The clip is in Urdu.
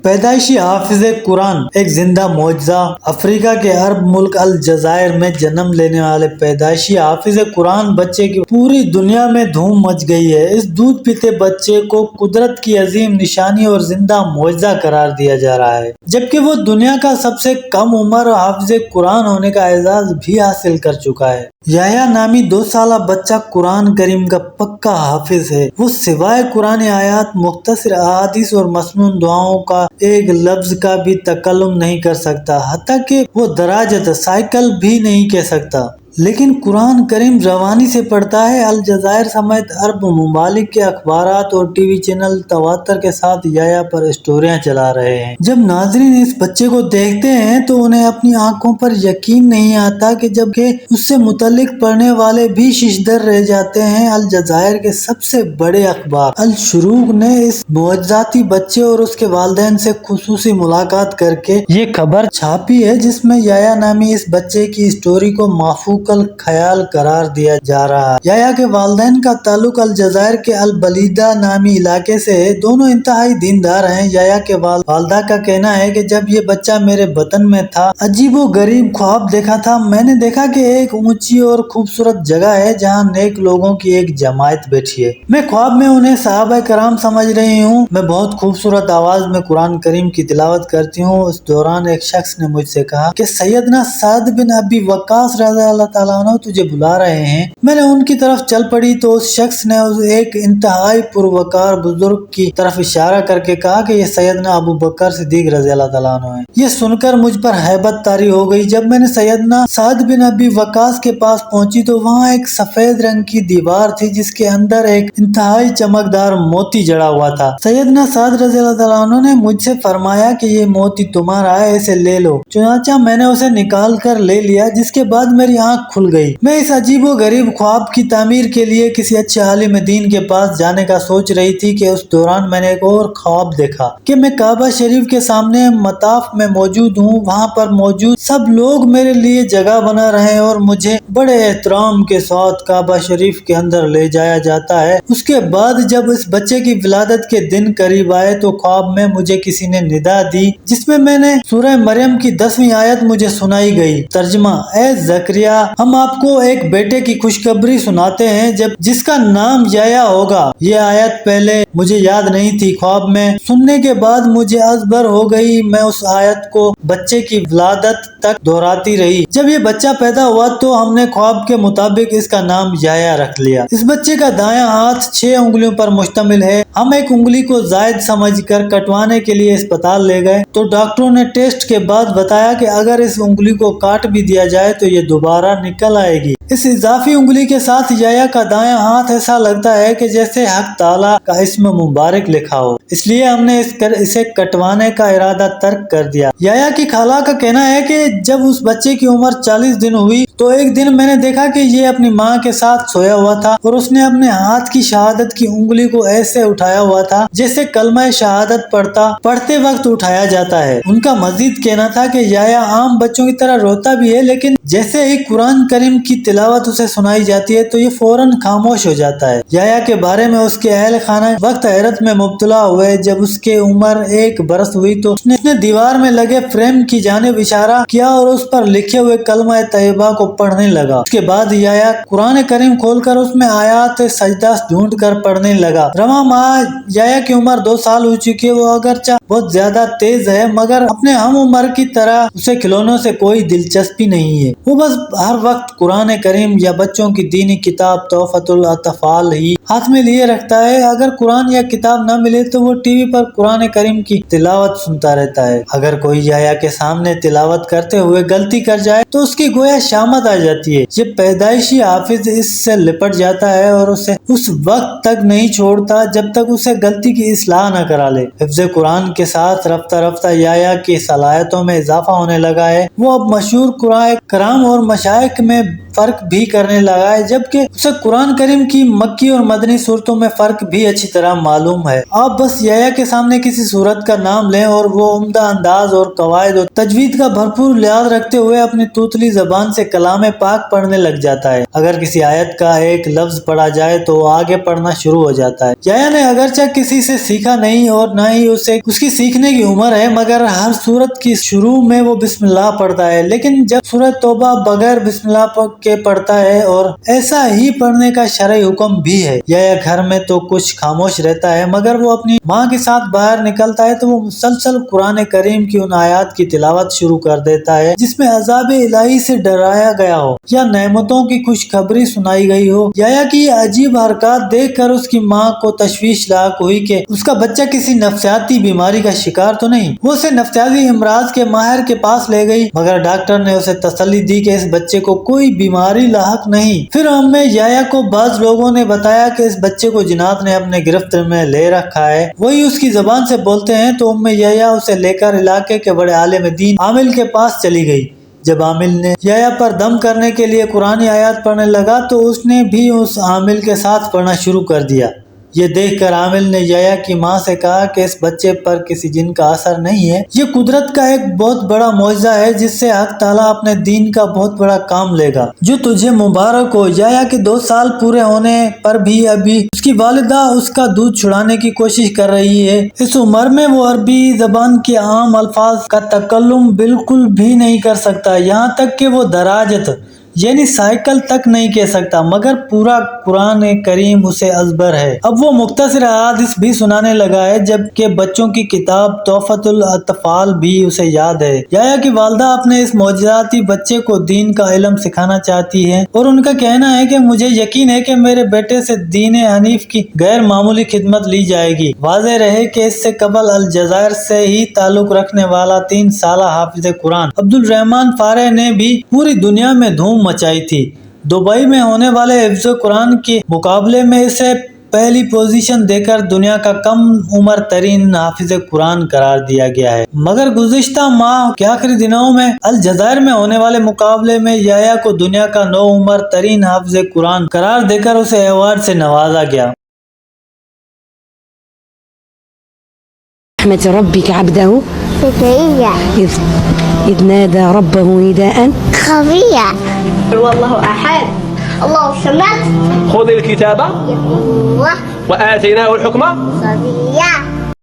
پیدائشی حافظ قرآن ایک زندہ معجزہ۔ افریقہ کے عرب ملک الجزائر میں جنم لینے والے پیدائشی حافظ قرآن بچے کی پوری دنیا میں دھوم مچ گئی ہے۔ اس دودھ پیتے بچے کو قدرت کی عظیم نشانی اور زندہ معجزہ قرار دیا جا رہا ہے، جبکہ وہ دنیا کا سب سے کم عمر حافظ قرآن ہونے کا اعزاز بھی حاصل کر چکا ہے۔ یحییٰ نامی 2 سالہ بچہ قرآن کریم کا پکا حافظ ہے۔ وہ سوائے قرآن آیات، مختصر احادیث اور مسنون دعاؤں کا ایک لفظ کا بھی تکلم نہیں کر سکتا، حتیٰ کہ وہ دراجت سائیکل بھی نہیں کہہ سکتا، لیکن قرآن کریم روانی سے پڑھتا ہے۔ الجزائر سمیت عرب ممالک کے اخبارات اور ٹی وی چینل تواتر کے ساتھ یحییٰ پر اسٹوریاں چلا رہے ہیں۔ جب ناظرین اس بچے کو دیکھتے ہیں تو انہیں اپنی آنکھوں پر یقین نہیں آتا کہ جبکہ اس سے متعلق پڑھنے والے بھی ششدر رہ جاتے ہیں۔ الجزائر کے سب سے بڑے اخبار الشروق نے اس معجزاتی بچے اور اس کے والدین سے خصوصی ملاقات کر کے یہ خبر چھاپی ہے، جس میں یحییٰ نامی اس بچے کی اسٹوری کو مافوق الخیال قرار دیا جا رہا ہے۔ یحییٰ کے والدین کا تعلق الجزائر کے البلیدہ نامی علاقے سے ہے۔ دونوں انتہائی دیندار ہیں۔ یحییٰ کے والدہ کا کہنا ہے کہ جب یہ بچہ میرے بطن میں تھا، عجیب و غریب خواب دیکھا تھا۔ میں نے دیکھا کہ ایک اونچی اور خوبصورت جگہ ہے جہاں نیک لوگوں کی ایک جماعت بیٹھی ہے۔ میں خواب میں انہیں صحابہ کرام سمجھ رہی ہوں۔ میں بہت خوبصورت آواز میں قرآن کریم کی تلاوت کرتی ہوں۔ اس دوران ایک شخص نے مجھ سے کہا کہ سیدنا سعد بن ابی وقاص رضی اللہ تعالیٰ عنہ تجھے بلا رہے ہیں۔ میں نے ان کی طرف چل پڑی تو اس شخص نے ایک انتہائی پروقار بزرگ کی طرف اشارہ کر کے کہا کہ یہ سیدنا ابو بکر صدیق رضی اللہ تعالیٰ عنہ ہیں۔ یہ سن کر مجھ پر ہیبت طاری ہو گئی۔ جب میں نے سیدنا سعد بن ابی وقاص کے پاس پہنچی تو وہاں ایک سفید رنگ کی دیوار تھی جس کے اندر ایک انتہائی چمکدار موتی جڑا ہوا تھا۔ سیدنا سعد رضی اللہ تعالیٰ عنہ نے مجھ سے فرمایا کہ یہ موتی تمہارا ہے، اسے لے لو۔ چنانچہ میں نے اسے نکال کر لے لیا، جس کے بعد میری آنکھ کھل گئی۔ میں اس عجیب و غریب خواب کی تعمیر کے لیے کسی اچھے عالم دین کے پاس جانے کا سوچ رہی تھی کہ اس دوران میں نے ایک اور خواب دیکھا کہ میں کعبہ شریف کے سامنے مطاف میں موجود ہوں۔ وہاں پر موجود سب لوگ میرے لیے جگہ بنا رہے ہیں اور مجھے بڑے احترام کے ساتھ کعبہ شریف کے اندر لے جایا جاتا ہے۔ اس کے بعد جب اس بچے کی ولادت کے دن قریب آئے تو خواب میں مجھے کسی نے ندا دی، جس میں نے سورہ مریم کی 10ویں آیت مجھے سنائی گئی۔ ترجمہ: اے زکریا، ہم آپ کو ایک بیٹے کی خوشخبری سناتے ہیں جس کا نام یحییٰ ہوگا۔ یہ آیت پہلے مجھے یاد نہیں تھی۔ خواب میں سننے کے بعد مجھے ازبر ہو گئی۔ میں اس آیت کو بچے کی ولادت تک دہراتی رہی۔ جب یہ بچہ پیدا ہوا تو ہم نے خواب کے مطابق اس کا نام یحییٰ رکھ لیا۔ اس بچے کا دایاں ہاتھ 6 انگلیوں پر مشتمل ہے۔ ہم ایک انگلی کو زائد سمجھ کر کٹوانے کے لیے اسپتال لے گئے تو ڈاکٹروں نے ٹیسٹ کے بعد بتایا کہ اگر اس انگلی کو کاٹ بھی دیا جائے تو یہ دوبارہ نکل آئے گی۔ اس اضافی انگلی کے ساتھ یحییٰ کا دایاں ہاتھ ایسا لگتا ہے کہ جیسے حق تعالیٰ کا اسم مبارک لکھا ہو، اس لیے ہم نے اسے کٹوانے کا ارادہ ترک کر دیا۔ یحییٰ کی خالہ کا کہنا ہے کہ جب اس بچے کی عمر 40 دن ہوئی تو ایک دن میں نے دیکھا کہ یہ اپنی ماں کے ساتھ سویا ہوا تھا اور اس نے اپنے ہاتھ کی شہادت کی انگلی کو ایسے اٹھایا ہوا تھا جیسے کلمہ شہادت پڑھتے وقت اٹھایا جاتا ہے۔ ان کا مزید کہنا تھا کہ یحییٰ عام بچوں کی طرح روتا بھی ہے، لیکن جیسے ہی قرآن کریم کی تلاوت اسے سنائی جاتی ہے تو یہ فوراً خاموش ہو جاتا ہے۔ یحییٰ کے بارے میں اس کے اہل خانہ وقت حیرت میں مبتلا ہوئے۔ جب اس کی عمر 1 برس ہوئی تو اس نے دیوار میں لگے فریم کی جانب اشارہ کیا اور اس پر لکھے ہوئے کلمہ طیبہ کو پڑھنے لگا۔ اس کے بعد یحییٰ قرآن کریم کھول کر اس میں آیات سجدہ ڈھونڈ کر پڑھنے لگا۔ رواں ماہ یحییٰ کی عمر 2 سال ہو چکی ہے۔ وہ اگرچہ بہت زیادہ تیز ہے مگر اپنے ہم عمر کی طرح اسے کھلونوں سے کوئی دلچسپی نہیں ہے۔ وہ بس ہر وقت قرآن کریم یا بچوں کی دینی کتاب تحفۃ الاطفال ہی ہاتھ میں لیے رکھتا ہے۔ اگر قرآن یا کتاب نہ ملے تو وہ ٹی وی پر قرآن کریم کی تلاوت سنتا رہتا ہے۔ اگر کوئی یحییٰ کے سامنے تلاوت کرتے ہوئے غلطی کر جائے تو اس کی گویا شامت آ جاتی ہے۔ یہ پیدائشی حافظ اس سے لپٹ جاتا ہے اور اسے اس وقت تک نہیں چھوڑتا جب تک اسے غلطی کی اصلاح نہ کرا لے۔ حفظ قرآن کے ساتھ رفتہ رفتہ یحییٰ کی صلاحیتوں میں اضافہ ہونے لگا ہے۔ وہ اب مشہور قرآن کرام اور مشائخ میں فرق بھی کرنے لگا ہے، جبکہ اسے قرآن کریم کی مکی اور مدنی صورتوں میں فرق بھی اچھی طرح معلوم ہے۔ آپ بس یحییٰ کے سامنے کسی صورت کا نام لیں اور وہ عمدہ انداز اور قواعد اور تجوید کا بھرپور لحاظ رکھتے ہوئے اپنی توتلی زبان سے کلام پاک پڑھنے لگ جاتا ہے۔ اگر کسی آیت کا ایک لفظ پڑھا جائے تو وہ آگے پڑھنا شروع ہو جاتا ہے۔ یحییٰ نے اگرچہ کسی سے سیکھا نہیں اور نہ ہی اسے اس کی سیکھنے کی عمر ہے، مگر ہر سورت کی شروع میں وہ بسم اللہ پڑھتا ہے، لیکن جب سورۃ توبہ بغیر بسم اللہ کے پڑھتا ہے اور ایسا ہی پڑھنے کا شرعی حکم بھی ہے۔ یحییٰ گھر میں تو کچھ خاموش رہتا ہے، مگر وہ اپنی ماں کے ساتھ باہر نکلتا ہے تو وہ مسلسل قرآن کریم کی ان آیات کی تلاوت شروع کر دیتا ہے جس میں عذاب الہی سے ڈرایا گیا ہو یا نعمتوں کی خوشخبری سنائی گئی ہو۔ یحییٰ کی یہ عجیب حرکات دیکھ کر اس کی ماں کو تشویش لاحق ہوئی کہ اس کا بچہ کسی نفسیاتی بیماری کا شکار تو نہیں۔ وہ اسے نفسیاتی امراض کے ماہر کے پاس لے گئی، مگر ڈاکٹر نے اسے تسلی دی کہ اس بچے کو کوئی بیماری لاحق نہیں۔ پھر یحییٰ کو بعض لوگوں نے بتایا کہ اس بچے کو جنات نے اپنے گرفت میں لے رکھا ہے، وہی اس کی زبان سے بولتے ہیں۔ تو یحییٰ اسے لے کر علاقے کے بڑے عالم دین عامل کے پاس چلی گئی۔ جب عامل نے یحییٰ پر دم کرنے کے لیے قرآنی آیات پڑھنے لگا تو اس نے بھی اس عامل کے ساتھ پڑھنا شروع کر دیا۔ یہ دیکھ کر عامل نے یحییٰ کی ماں سے کہا کہ اس بچے پر کسی جن کا اثر نہیں ہے، یہ قدرت کا ایک بہت بڑا معجزہ ہے جس سے حق تعالیٰ اپنے دین کا بہت بڑا کام لے گا، جو تجھے مبارک ہو۔ یحییٰ کے 2 سال پورے ہونے پر بھی ابھی اس کی والدہ اس کا دودھ چھڑانے کی کوشش کر رہی ہے۔ اس عمر میں وہ عربی زبان کے عام الفاظ کا تکلم بالکل بھی نہیں کر سکتا، یہاں تک کہ وہ دراجت یعنی سائیکل تک نہیں کہہ سکتا، مگر پورا قرآن کریم اسے ازبر ہے۔ اب وہ مختصر احادیث بھی سنانے لگا ہے، جبکہ بچوں کی کتاب تحفۃ الاطفال بھی اسے یاد ہے۔ یحییٰ کی والدہ اپنے اس معجزاتی بچے کو دین کا علم سکھانا چاہتی ہے اور ان کا کہنا ہے کہ مجھے یقین ہے کہ میرے بیٹے سے دین حنیف کی غیر معمولی خدمت لی جائے گی۔ واضح رہے کہ اس سے قبل الجزائر سے ہی تعلق رکھنے والا 3 سالہ حافظ قرآن عبدالرحمن فارع نے بھی پوری دنیا میں دھوم مچائی تھی۔ دبئی میں ہونے والے حفظ قرآن کے مقابلے میں اسے پہلی پوزیشن دے کر دنیا کا کم عمر ترین حافظ قرآن قرار دیا گیا ہے، مگر گزشتہ ماہ کے آخری دنوں میں الجزائر میں ہونے والے مقابلے میں یحییٰ کو دنیا کا 9 عمر ترین حافظ قرآن قرار دے کر اسے ایوارڈ سے نوازا گیا۔ رحمة ربك عبده زكريا إذ نادى ربه نداء خفيا والله أحد الله الصمد خذ الكتاب الله وآتيناه الحكم صبيا